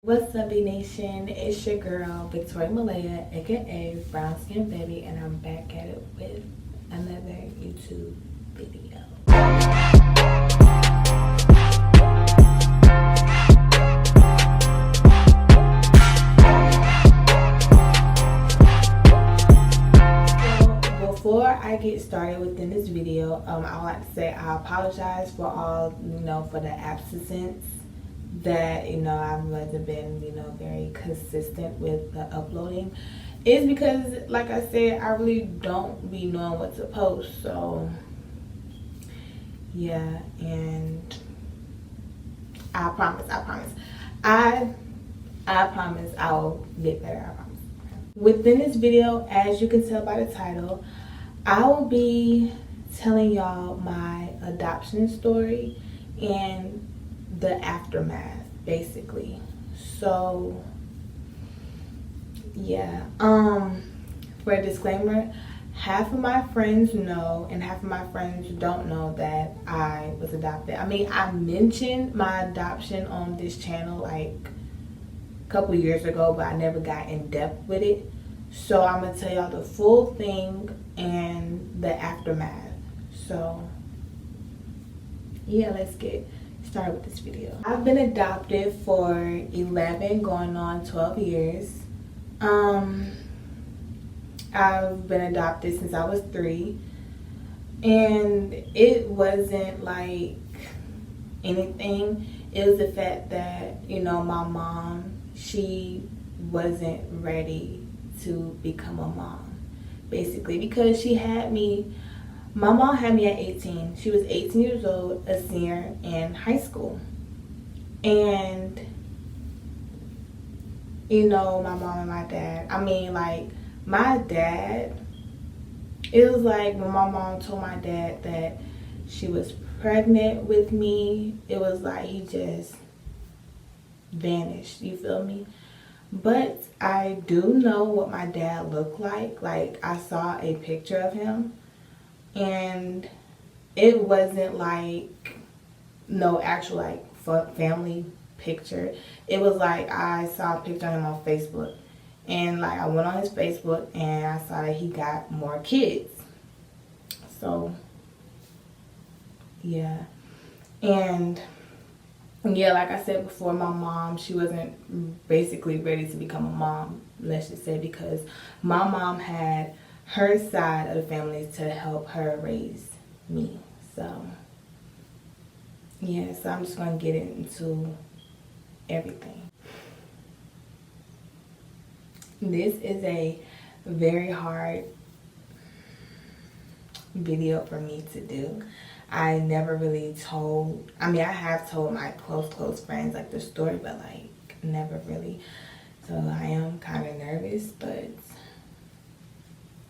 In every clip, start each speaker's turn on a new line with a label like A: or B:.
A: What's up, B Nation? It's your girl, Victoria Malaya, aka Brown Skin Baby, and I'm back at it with another YouTube video. So, before I get started within this video, I would like to say I apologize for all, for the absence that I wasn't been very consistent with the uploading. It's because, like I said, I really don't be knowing what to post. So yeah, and I promise I promise I'll get better. I promise. Within this video, as you can tell by the title, I will be telling y'all my adoption story and the aftermath, basically. So yeah, for a disclaimer, half of my friends know and half of my friends don't know that I was adopted. I mean, I mentioned my adoption on this channel like a couple years ago, but I never got in depth with it. So I'm gonna tell y'all the full thing and the aftermath. So yeah, let's get started with this video. I've been adopted for 11 going on 12 years. I've been adopted since I was 3, and it wasn't like anything. It was the fact that my mom, she wasn't ready to become a mom, basically, because she had me. My mom had me at 18. She was 18 years old, a senior in high school. And, my mom and my dad, my dad, it was like when my mom told my dad that she was pregnant with me, it was like he just vanished, you feel me? But I do know what my dad looked like. Like, I saw a picture of him. And it wasn't like no actual family picture. It was like I saw a picture of him on Facebook, and I went on his Facebook and I saw that he got more kids. So yeah, and yeah, like I said before, my mom, she wasn't basically ready to become a mom, let's just say, because my mom had her side of the family to help her raise me. So yeah, so I'm just going to get into everything. This is a very hard video for me to do. I never really told, I have told my close friends the story, but never really. So I am kind of nervous, but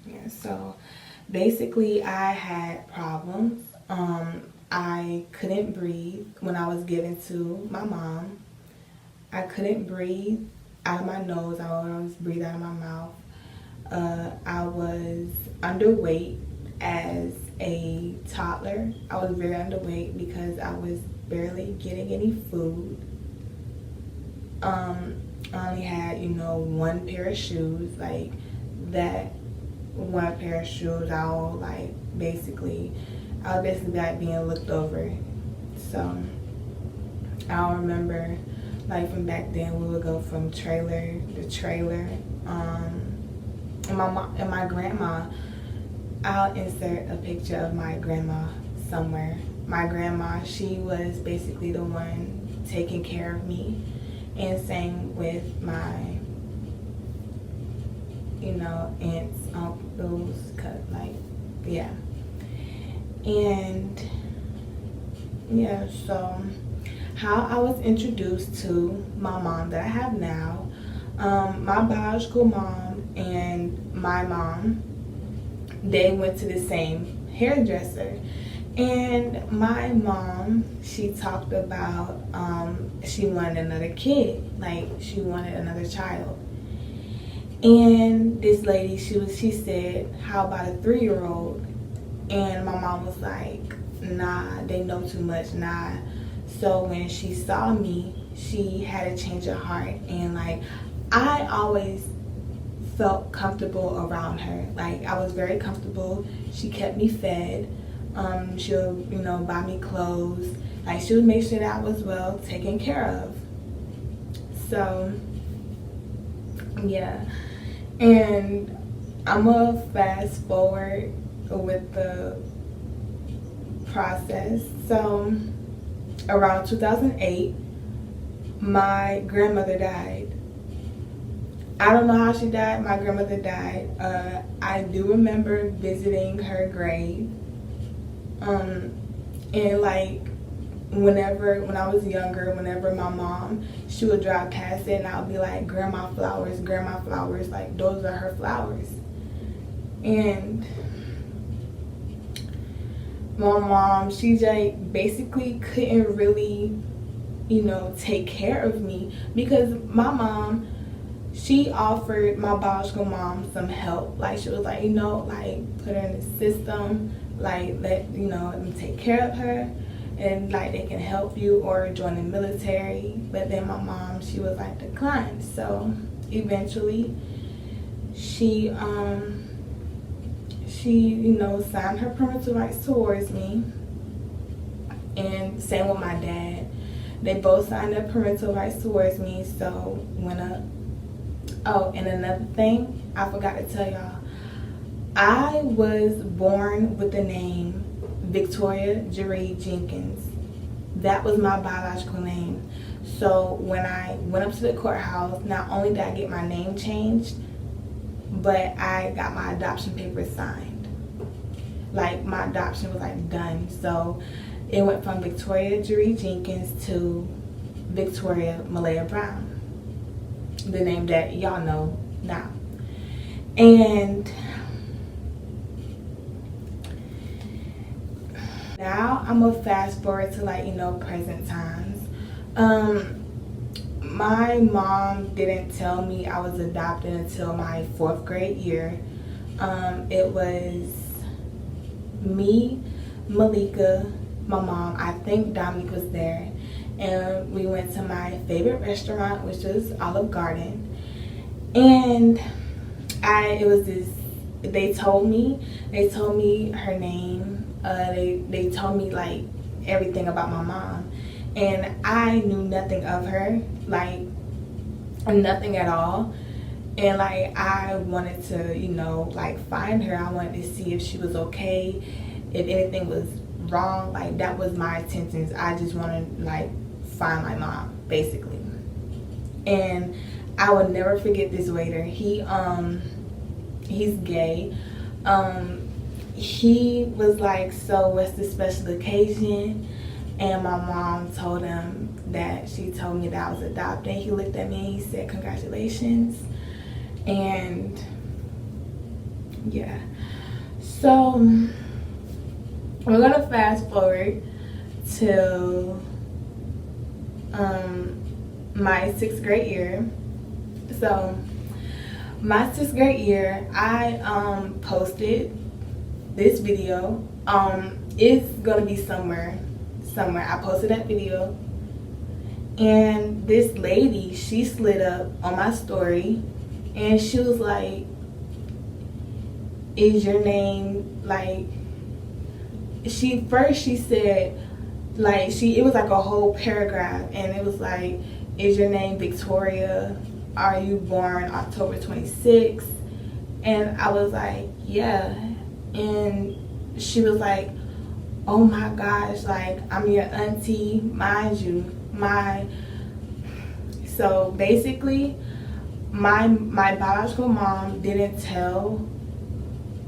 A: yeah, so basically I had problems. I couldn't breathe when I was given to my mom. I couldn't breathe out of my nose. I would always breathe out of my mouth. I was underweight as a toddler. I was very underweight because I was barely getting any food. I only had, one pair of shoes. That one pair of shoes, I was basically being looked over. So I remember from back then, we would go from trailer to trailer. And my mom and my grandma, I'll insert a picture of my grandma somewhere. My grandma, she was basically the one taking care of me, and same with my aunts, uncles, yeah. And yeah, so how I was introduced to my mom that I have now, my biological mom and my mom, they went to the same hairdresser. And my mom, she talked about she wanted another kid, she wanted another child. And this lady, she said, how about a 3-year-old? And my mom was like, nah, they know too much, nah. So when she saw me, she had a change of heart, and like I always felt comfortable around her. Like I was very comfortable. She kept me fed. She'll, buy me clothes. Like she would make sure that I was well taken care of. So yeah, and I'm gonna fast forward with the process. So around 2008, my grandmother died. I don't know how she died. My grandmother died. I do remember visiting her grave. And like when I was younger, whenever my mom, she would drive past it and I would be like, grandma flowers, like those are her flowers. And my mom, she like basically couldn't really, take care of me, because my mom, she offered my biological mom some help. Like she was like, like put her in the system, like let them take care of her, and like they can help you or join the military. But then my mom, she was like declined. So eventually she signed her parental rights towards me, and same with my dad. They both signed their parental rights towards me. So and another thing I forgot to tell y'all, I was born with the name Victoria Jaree Jenkins. That was my biological name. So when I went up to the courthouse, not only did I get my name changed, but I got my adoption papers signed. Like my adoption was like done. So it went from Victoria Jaree Jenkins to Victoria Malaya Brown, the name that y'all know now. And now I'm gonna fast forward to like present times. My mom didn't tell me I was adopted until my 4th grade year. It was me, Malika, my mom, I think Dominique was there, and we went to my favorite restaurant, which was Olive Garden. And they told me her name. They told me like everything about my mom, and I knew nothing of her, like nothing at all. And like I wanted to like find her. I wanted to see if she was okay, if anything was wrong. Like that was my intentions. I just wanted to like find my mom, basically. And I will never forget this waiter. He's gay. He was like, so what's the special occasion? And my mom told him that she told me that I was adopted. He looked at me and he said, congratulations. And yeah, so we're gonna fast forward to my 6th grade year. So my 6th grade year, I posted this video. It's gonna be somewhere. I posted that video, and this lady, she slid up on my story, and she was like, is your name like, she said like, it was like a whole paragraph, and it was like, is your name Victoria? Are you born October 26th? And I was like, yeah. And she was like, oh my gosh, like I'm your auntie, mind you. So basically my biological mom didn't tell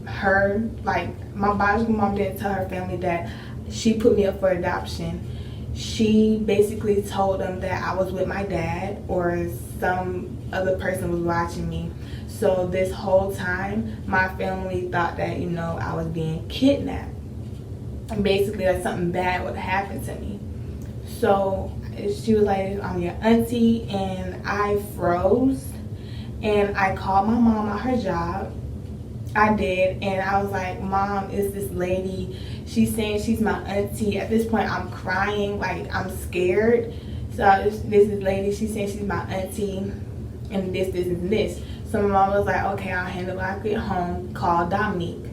A: her, like my biological mom didn't tell her family that she put me up for adoption. She basically told them that I was with my dad or some other person was watching me. So this whole time my family thought that I was being kidnapped, and basically that something bad would happen to me. So she was like, I'm your auntie, and I froze, and I called my mom at her job. I did, and I was like, Mom, it's this lady, she's saying she's my auntie. At this point I'm crying, like I'm scared So this lady, she said she's my auntie, and this. So my mom was like, okay, I'll handle it when I get home. Call Dominique.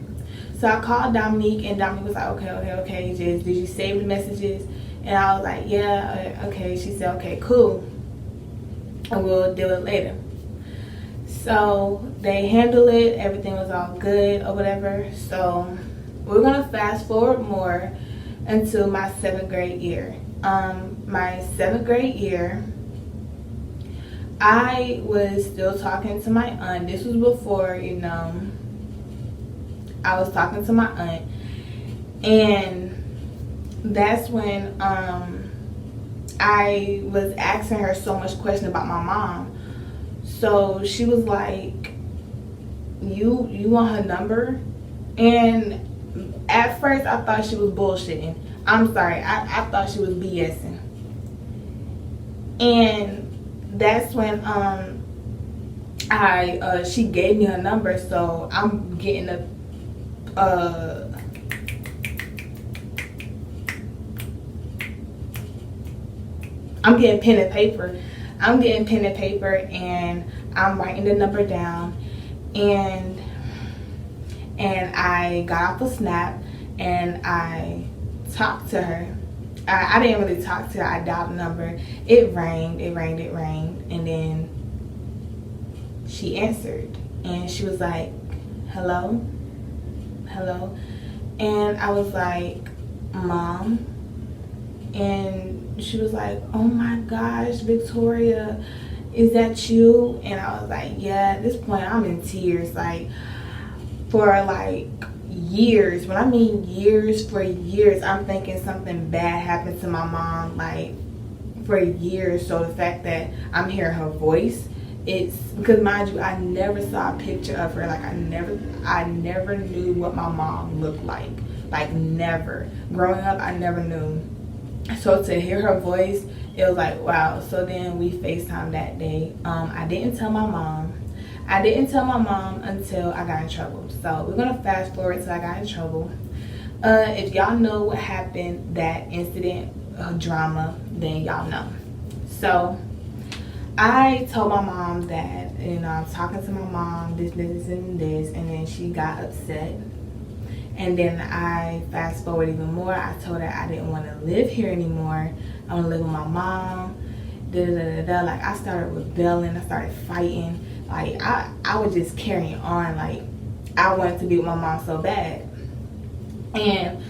A: So I called Dominique, and Dominique was like, okay. Just, did you save the messages? And I was like, yeah, okay. She said, okay, cool. And we'll deal with it later. So they handled it. Everything was all good or whatever. So we're going to fast forward more until my 7th grade year. My 7th grade year, I was still talking to my aunt. This was before, you know, I was talking to my aunt, and that's when I was asking her so much question about my mom. So she was like, you want her number? And at first I thought she was bullshitting. I'm sorry, I thought she was BSing. And that's when she gave me her number. So I'm getting I'm getting pen and paper. And I'm writing the number down, and I got off the Snap and I talked to her. I didn't really talk to her. I dialed the number. It rang, and then she answered, and she was like, hello. And I was like, Mom. And she was like, oh my gosh, Victoria, is that you? And I was like, yeah. At this point I'm in tears, like, for like years. When I mean years, for years, I'm thinking something bad happened to my mom, like, for years. So the fact that I'm hearing her voice, it's because, mind you, I never saw a picture of her. Like, I never knew what my mom looked like. Like, never. Growing up, I never knew. So to hear her voice, it was like, wow. So then we FaceTimed that day. I didn't tell my mom until I got in trouble. So we're gonna fast forward till I got in trouble. If y'all know what happened, that incident, drama, then y'all know. So I told my mom that, you know, I'm talking to my mom, this, and then she got upset. And then I fast forward even more. I told her I didn't want to live here anymore. I want to live with my mom. Like, I started rebelling. I started fighting. Like, I was just carrying on. Like, I wanted to be with my mom so bad. And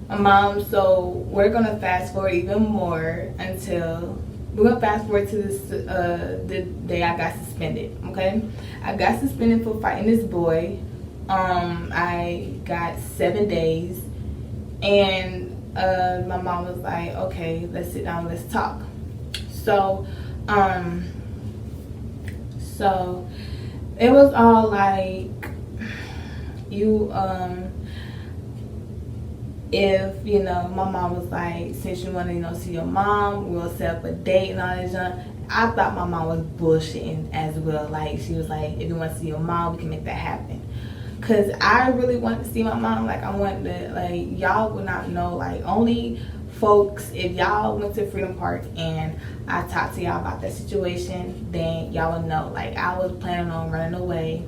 A: my mom, so we're going to fast forward even more until, we're going to fast forward to this, the day I got suspended, okay? I got suspended for fighting this boy. I got 7 days, and my mom was like, okay, let's sit down, let's talk. So so it was all like, you if, you know, my mom was like, since you want to, you know, see your mom, we'll set up a date and all that junk. I thought my mom was bullshitting as well. Like, she was like, if you want to see your mom, we can make that happen. Because I really wanted to see my mom. Like, I wanted to, like, y'all would not know. Like, only folks, if y'all went to Freedom Park and I talked to y'all about that situation, then y'all would know. Like, I was planning on running away.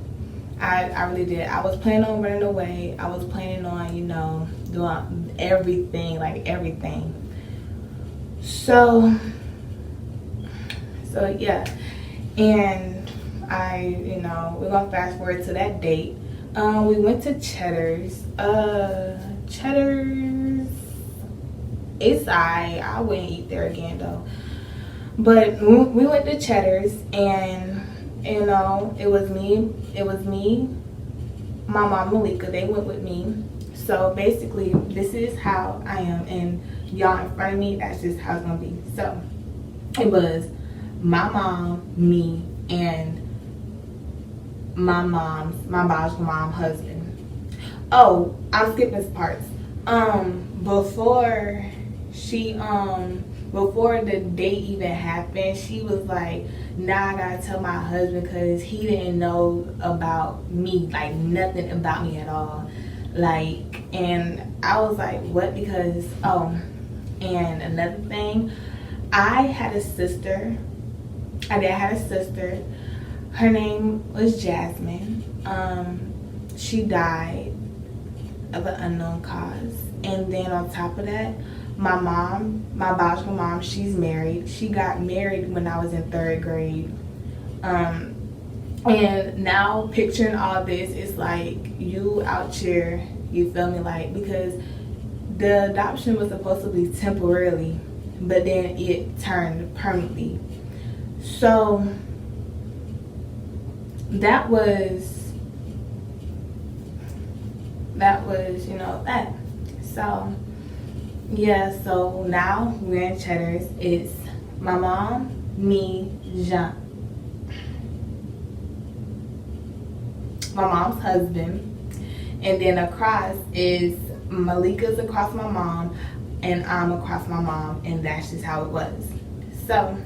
A: I really did. I was planning on running away. I was planning on, you know, doing everything, like everything. So yeah. And you know, we're going to fast forward to that date. We went to Cheddar's. Cheddar's, it's I wouldn't eat there again though. But we went to Cheddar's, and you know, it was me, my mom Malika, they went with me. So basically, this is how I am, and y'all in front of me, that's just how it's gonna be. So it was my mom, me, and my biological mom husband. Oh, I'm skipping this parts. Before the date even happened, she was like, now I gotta tell my husband because he didn't know about me, like nothing about me at all. Like, and I was like, what? Because, and another thing, I had a sister. I had a sister. Her name was Jasmine. She died of an unknown cause. And then on top of that, my mom, my biological mom, she's married. She got married when I was in 3rd grade. And now picturing all this, it's like you out here, you feel me? Like, because the adoption was supposed to be temporarily, but then it turned permanently. So that was, you know, that. So yeah, so now we're in Cheddar's. It's my mom, me, Jean, my mom's husband, and then across is Malika's across my mom, and I'm across my mom, and that's just how it was. So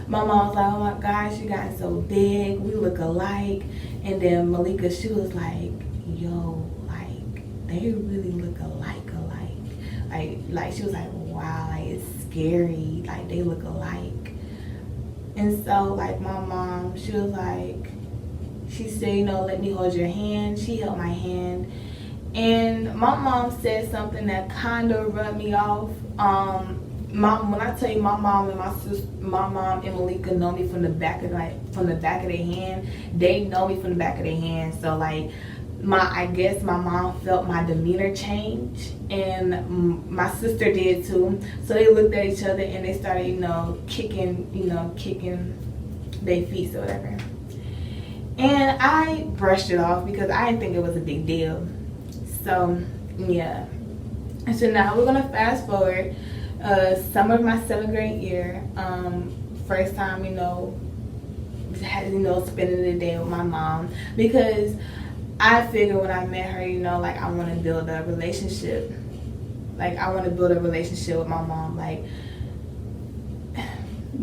A: my mom was like, oh my gosh, you guys so big, we look alike. And then Malika, she was like, yo, like, they really look alike. Like she was like, wow, like, it's scary, like, they look alike. And so, like, my mom, she was like, she said, you know, let me hold your hand. She held my hand. And my mom said something that kind of rubbed me off. When I tell you, my mom and my sister, my mom and Malika know me from the back of their hand. They know me from the back of their hand. So like, I guess my mom felt my demeanor change, and my sister did too. So they looked at each other and they started, you know, kicking their feet or whatever. And I brushed it off because I didn't think it was a big deal. So yeah. So now we're gonna fast forward. Summer of my 7th grade year. First time, you know, spending the day with my mom, because I figured when I met her, you know, like, I want to build a relationship. Like, I want to build a relationship with my mom. Like,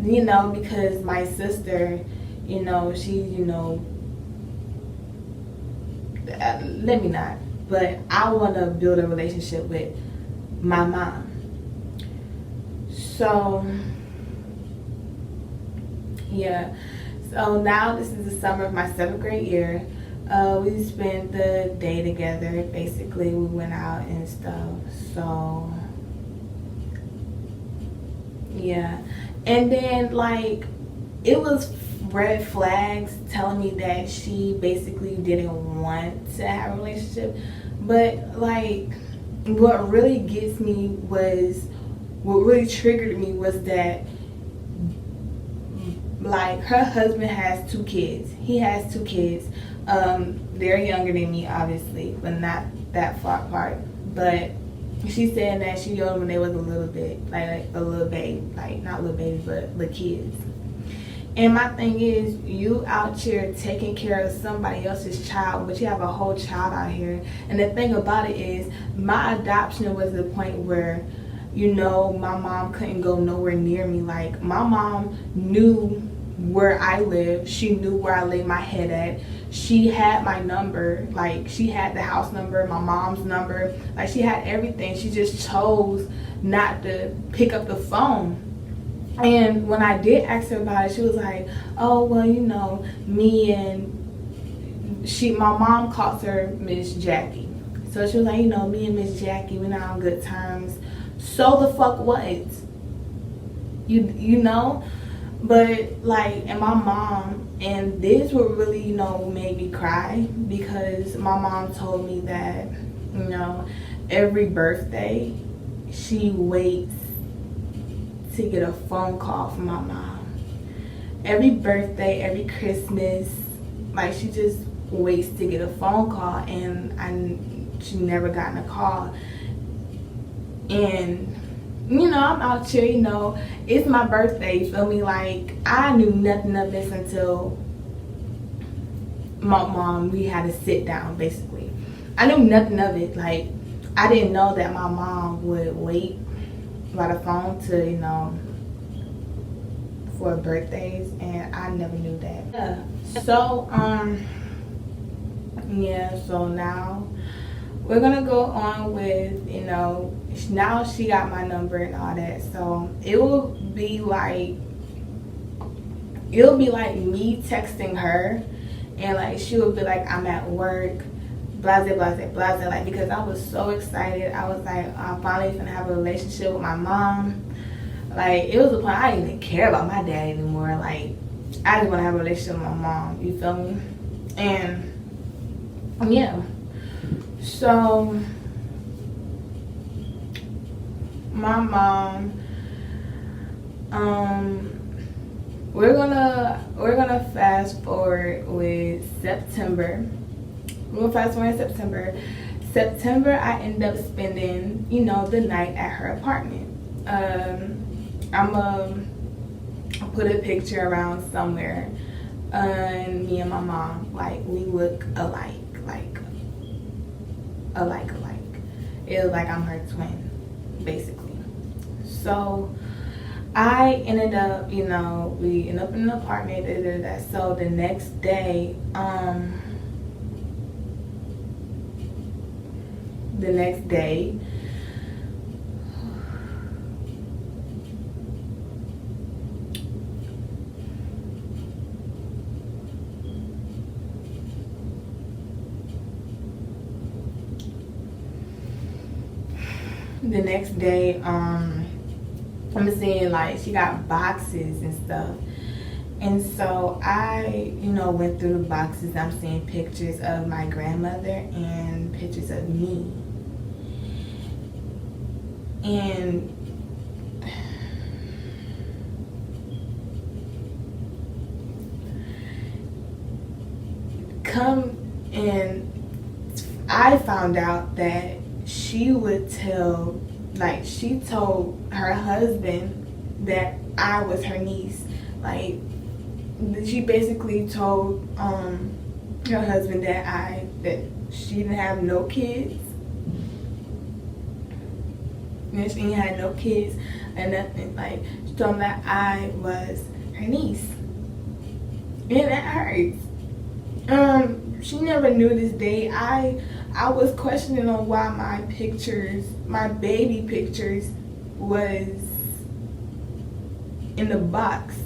A: you know, because my sister, you know, she, you know, let me not. But I want to build a relationship with my mom. So, yeah. So now this is the summer of my 7th grade year. We spent the day together. Basically, we went out and stuff. So, yeah. And then, like, it was red flags telling me that she basically didn't want to have a relationship. But, like, what really triggered me was that, like, her husband has 2 kids. He has 2 kids. They're younger than me, obviously, but not that far apart. But she said that she knew them when they was a little bit, like a little baby, like not little baby, but the kids. And my thing is, you out here taking care of somebody else's child, but you have a whole child out here. And the thing about it is, my adoption was the point where, you know, my mom couldn't go nowhere near me. Like, my mom knew where I lived. She knew where I laid my head at. She had my number. Like, she had the house number, my mom's number. Like, she had everything. She just chose not to pick up the phone. And when I did ask her about it, she was like, oh, well, you know, my mom calls her Miss Jackie. So she was like, you know, me and Miss Jackie, we're not on good terms. So the fuck what? You know? But, like, and my mom, and this what really, you know, made me cry, because my mom told me that, you know, every birthday she waits to get a phone call from my mom. Every birthday, every Christmas, like, she just waits to get a phone call, and she never gotten a call. And, you know, I'm out here, you know, it's my birthday, you feel me? Like, I knew nothing of this until my mom, we had to sit down, basically. I knew nothing of it. Like, I didn't know that my mom would wait by the phone to, you know, for birthdays, and I never knew that. Yeah. So, yeah, so now we're gonna go on with, you know, now she got my number and all that, so it'll be like me texting her, and like she would be like, I'm at work, blase blase blase, like, because I was so excited. I was like, I'm finally gonna have a relationship with my mom. Like, it was a point I didn't even care about my dad anymore. Like, I just want to have a relationship with my mom, you feel me? And yeah, so my mom, we're gonna fast forward with September. We're gonna fast forward in September. September, I end up spending, you know, the night at her apartment. I'm put a picture around somewhere, and me and my mom, like, we look alike. It was like I'm her twin, basically. So I ended up, you know, we ended up in an apartment. So the next day, I'm seeing like she got boxes and stuff, and so I, you know, went through the boxes. I'm seeing pictures of my grandmother and pictures of me, and I found out that she would tell, like, she told her husband that I was her niece. Like, she basically told her husband that she didn't have no kids, and she had no kids and nothing. Like, she told him that I was her niece, and that hurts. She never knew this day. I was questioning on why my baby pictures was in the box.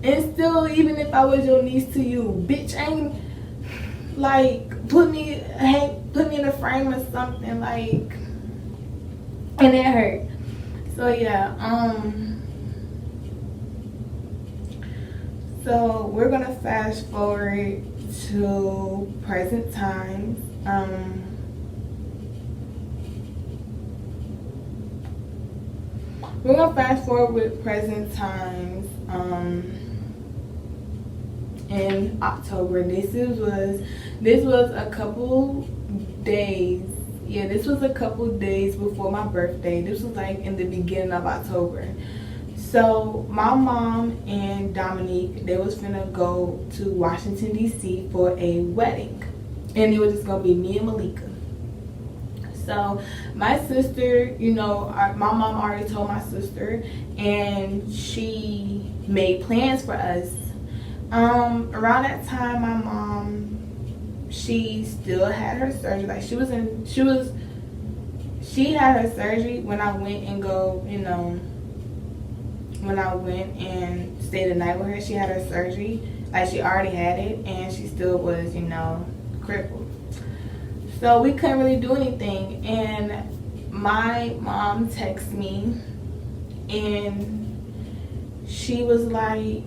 A: And still, even if I was your niece to you, bitch, ain't, like, put me in a frame or something, like, and it hurt. So yeah, so we're gonna fast forward to present times. We're gonna fast forward with present times in October. This was a couple days. Yeah, this was a couple days before my birthday. This was like in the beginning of October. So my mom and Dominique, they was finna go to Washington, D.C. for a wedding. And it was just gonna be me and Malika. So my sister, you know, my mom already told my sister, and she made plans for us. Around that time, my mom, she still had her surgery. Like, she had her surgery when I went and when I went and stayed the night with her. She had her surgery. Like, she already had it, and she still was, you know, crippled. So we couldn't really do anything. And my mom texted me, and she was like,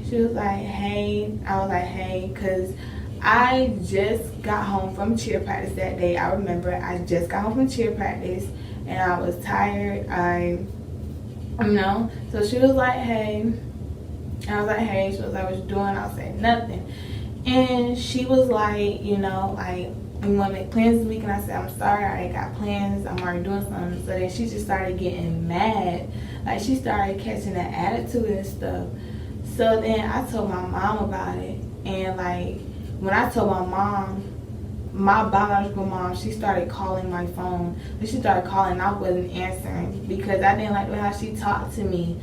A: hey. I was like, hey, because I just got home from cheer practice that day. I remember I just got home from cheer practice, and I was tired. You know, so she was like, hey. And I was like, hey. She was like, what you doing? I was saying nothing. And she was like, you know, like, we want to make plans this week. And I said, I'm sorry, I already got plans. I'm already doing something. So then she just started getting mad. Like, she started catching that attitude and stuff. So then I told my mom about it. And, like, when I told my mom, my biological mom, she started calling my phone. But she started calling, and I wasn't answering because I didn't like the way how she talked to me.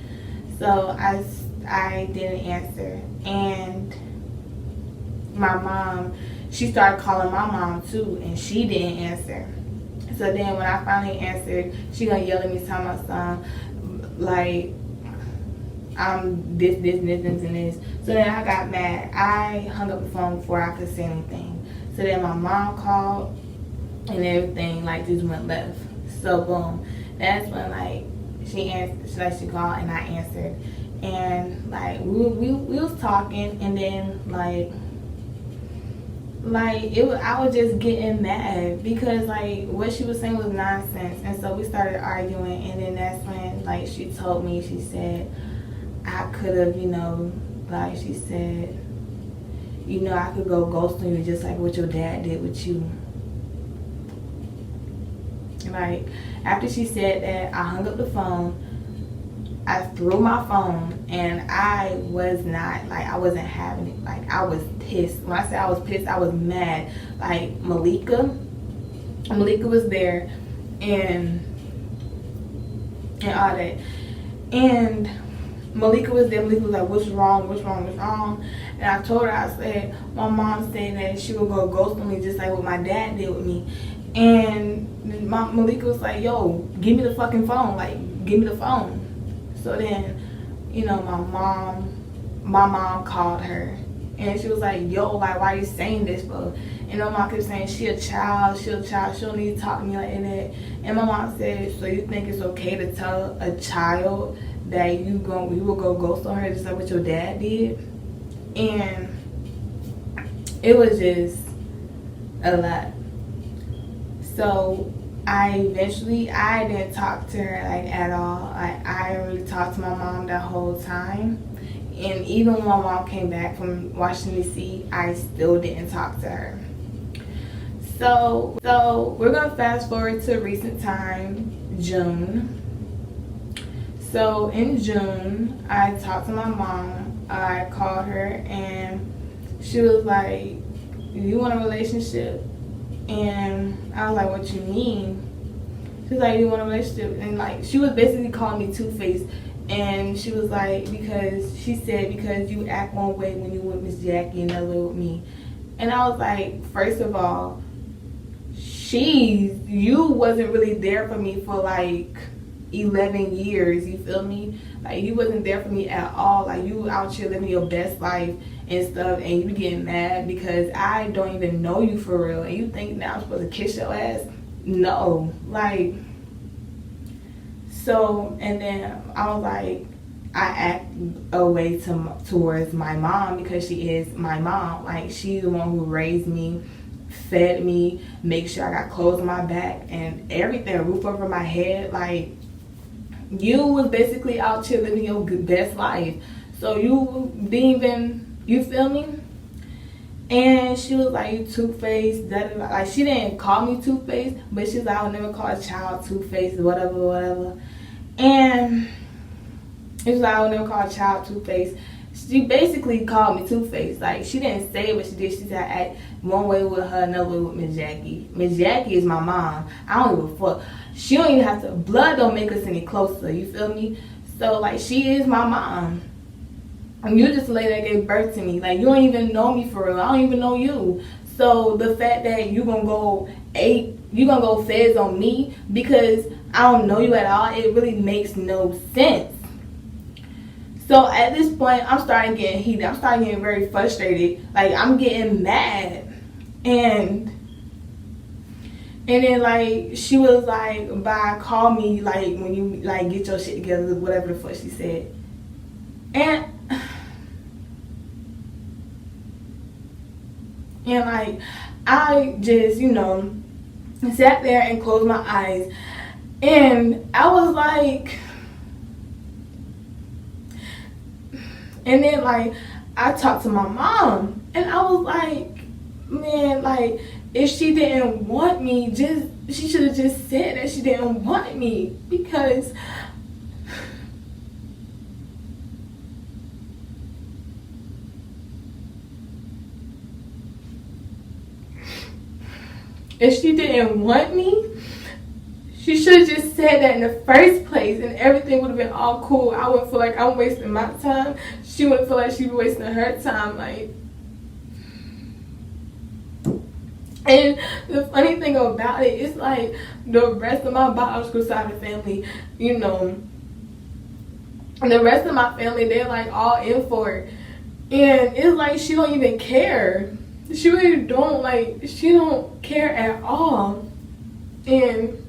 A: So I didn't answer. And my mom, she started calling my mom too, and she didn't answer. So then when I finally answered, she gonna yell at me, telling my son, like, I'm this, and this. So then I got mad. I hung up the phone before I could say anything. So then my mom called and everything, like, just went left. So boom, that's when, like, she answered, like, she called and I answered. And, like, we was talking, and then, like I was just getting mad because, like, what she was saying was nonsense. And so we started arguing, and then that's when, like, she told me, she said, I could have, you know, like, she said, you know, I could go ghost on you just like what your dad did with you. Like, after she said that, I hung up the phone. I threw my phone, and I was not, like, I wasn't having it. Like, I was pissed. When I say I was pissed, I was mad. Like, Malika was there, and all that. And Malika was there. Malika was like, what's wrong? And I told her, I said, my mom said that she would go ghost on me just like what my dad did with me. And Malika was like, yo, give me the fucking phone. Like, give me the phone. So then, you know, my mom called her, and she was like, yo, like, why are you saying this, bro? And my mom kept saying, she a child, she don't need to talk to me like that. And my mom said, so you think it's okay to tell a child that you will go ghost on her just like what your dad did? And it was just a lot. So I didn't talk to her, like, at all. Like, I didn't really talk to my mom that whole time. And even when my mom came back from Washington, D.C., I still didn't talk to her. So we're going to fast forward to recent time, June. So in June, I talked to my mom. I called her, and she was like, you want a relationship? And I was like, what you mean? She was like, you want a relationship? And, like, she was basically calling me two-faced. And she was like, because you act one way when you with Miss Jackie and another way with me. And I was like, first of all, you wasn't really there for me for like 11 years, you feel me? Like, you wasn't there for me at all. Like, you out here living your best life and stuff, and you getting mad because I don't even know you for real, and you think now I'm supposed to kiss your ass? No. Like, so, and then I was like, I act a way towards my mom because she is my mom. Like, she's the one who raised me, fed me, make sure I got clothes on my back and everything, a roof over my head. Like, you was basically out here living your best life. So you didn't even, you feel me? And she was like, you two-faced, like, she didn't call me two-faced, but she was like, I would never call a child two-faced, whatever. And it was like, I would never call a child two-faced. She basically called me two-faced. Like, she didn't say it, but she did. She said I act one way with her, another way with Miss Jackie. Miss Jackie is my mom. I don't give a fuck. She don't even have to, blood don't make us any closer, you feel me? So, like, she is my mom. And you're just a lady that gave birth to me. Like, you don't even know me for real. I don't even know you. So the fact that you gonna go feds on me because I don't know you at all, it really makes no sense. So at this point, I'm starting getting heated. I'm starting getting very frustrated. Like, I'm getting mad. And then, like, she was like, bye, call me, like, when you, like, get your shit together, whatever the fuck she said. And like, I just, you know, sat there and closed my eyes. And I was like, and then, like, I talked to my mom. And I was like, man, like, if she didn't want me, she should have just said that she didn't want me. Because if she didn't want me, she should have just said that in the first place, and everything would have been all cool. I wouldn't feel like I'm wasting my time. She wouldn't feel like she was wasting her time. Like, And the funny thing about it is like the rest of my biological side of the family, you know, the rest of my family, they're like all in for it. And it's like she don't even care. She really don't, like, she don't care at all. And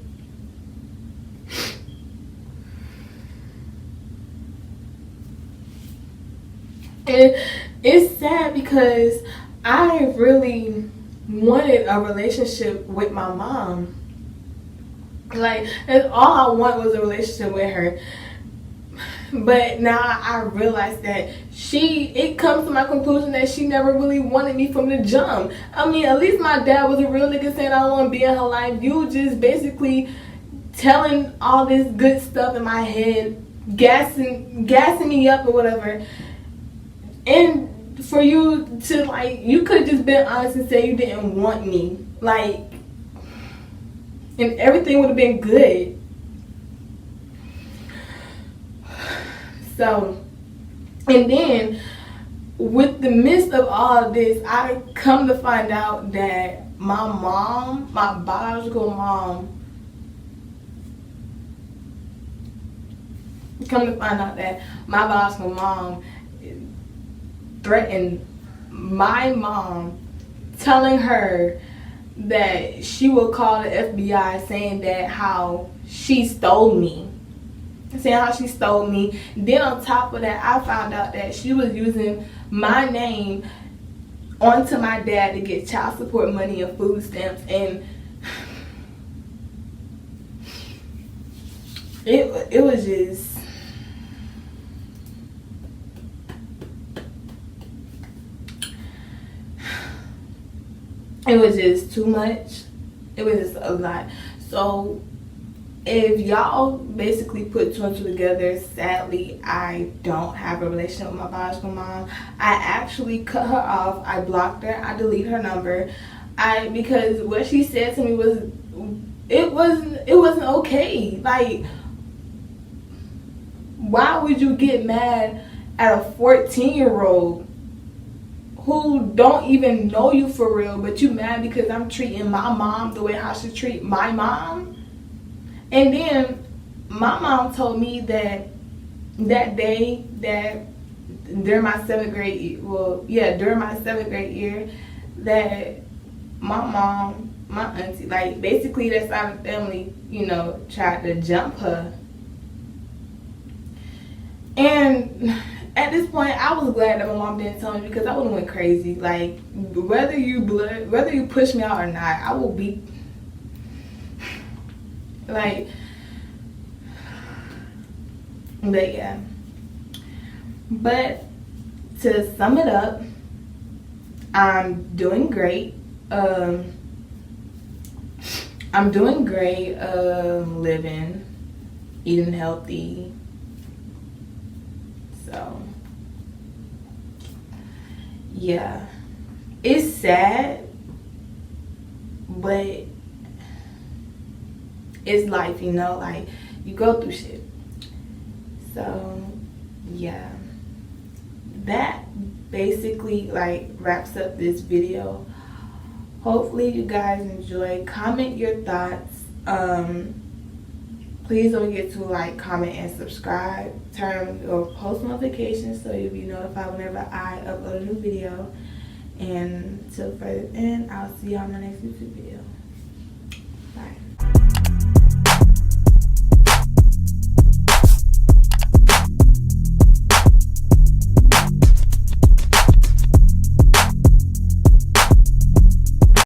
A: it's sad because I really wanted a relationship with my mom. Like, that's all I want was a relationship with her. But now I realize that it comes to my conclusion that she never really wanted me from the jump. I mean, at least my dad was a real nigga saying I don't want to be in her life. You just basically telling all this good stuff in my head, gassing me up or whatever. And for you to, like, you could just been honest and say you didn't want me. Like, and everything would have been good. So, and then with the midst of all of this, I come to find out that my mom, my biological mom, threatened my mom, telling her that she will call the FBI, saying that how she stole me. Then on top of that, I found out that she was using my name onto my dad to get child support money and food stamps. And it was just, it was just too much. It was just a lot. So if y'all basically put two and two together, sadly, I don't have a relationship with my biological mom. I actually cut her off. I blocked her. I deleted her number. Because what she said to me was, it wasn't okay. Like, why would you get mad at a 14-year-old who don't even know you for real, but you mad because I'm treating my mom the way I should treat my mom? And then my mom told me that day, that during my 7th grade, during my 7th grade year, that my mom, my auntie, like, basically that side of the family, you know, tried to jump her. And at this point, I was glad that my mom didn't tell me, because I would have went crazy. Like, whether you push me out or not, I will be, like, but yeah. But to sum it up, I'm doing great. I'm doing great, living, eating healthy. So, yeah. It's sad, but it's life, you know? Like, you go through shit. So, yeah. That basically, like, wraps up this video. Hopefully you guys enjoy. Comment your thoughts. Please don't forget to like, comment, and subscribe. Turn your post notifications so you'll be notified whenever I upload a new video. And till further in, I'll see y'all in my next YouTube video. Bye.